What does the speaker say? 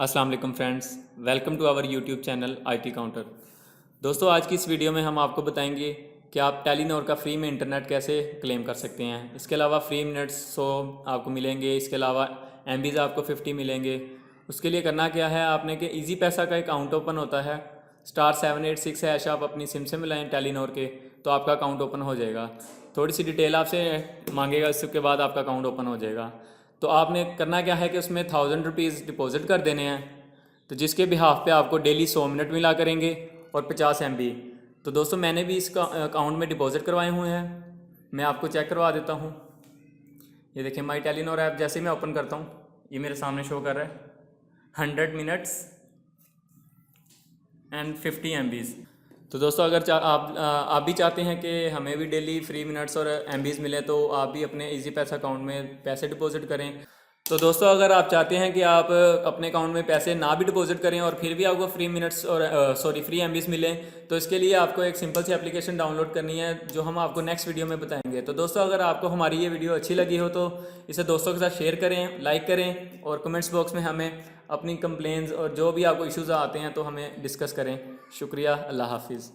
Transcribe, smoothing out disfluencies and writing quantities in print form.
अस्सलाम वालेकुम friends, welcome to our YouTube channel IT counter. दोस्तों, आज की इस वीडियो में हम आपको बताएंगे कि आप टेलीनॉर का फ्री में इंटरनेट कैसे क्लेम कर सकते हैं। इसके अलावा फ्री मिनट्स 100 आपको मिलेंगे। इसके अलावा एमबीज़ आपको 50 मिलेंगे। उसके लिए करना क्या है आपने कि इजी पैसा का अकाउंट ओपन होता है, *786 हैश आप अपनी सिम से मिलाएं टेलीनॉर के, तो आपका अकाउंट ओपन हो जाएगा। थोड़ी सी डिटेल आपसे मांगेगा, इसके बाद आपका अकाउंट ओपन हो जाएगा। तो आपने करना क्या है कि उसमें 1000 रुपीज़ डिपॉजिट कर देने हैं, तो जिसके बिहाफ पे आपको डेली 100 मिनट मिला करेंगे और 50 MB। तो दोस्तों, मैंने भी इसका अकाउंट में डिपॉजिट करवाए हुए हैं, मैं आपको चेक करवा देता हूँ। ये देखिए, माई टेलीनॉर ऐप जैसे ही मैं ओपन करता हूँ, ये मेरे सामने शो कर रहा है 100 मिनट्स एंड 50 MBs। तो दोस्तों, अगर आप भी चाहते हैं कि हमें भी डेली फ्री मिनट्स और MBs मिले, तो आप भी अपने इजी पैसा अकाउंट में पैसे डिपॉजिट करें। तो दोस्तों, अगर आप चाहते हैं कि आप अपने अकाउंट में पैसे ना भी डिपॉजिट करें और फिर भी आपको फ्री मिनट्स और फ्री MBs मिलें, तो इसके लिए आपको एक सिंपल सी एप्लीकेशन डाउनलोड करनी है, जो हम आपको नेक्स्ट वीडियो में बताएंगे। तो दोस्तों, अगर आपको हमारी ये वीडियो अच्छी लगी हो तो इसे दोस्तों के साथ शेयर करें, लाइक करें और कमेंट्स बॉक्स में हमें अपनी कंप्लेंट्स और जो भी आपको इश्यूज़ आते हैं तो हमें डिस्कस करें। शुक्रिया, अल्लाह हाफिज़।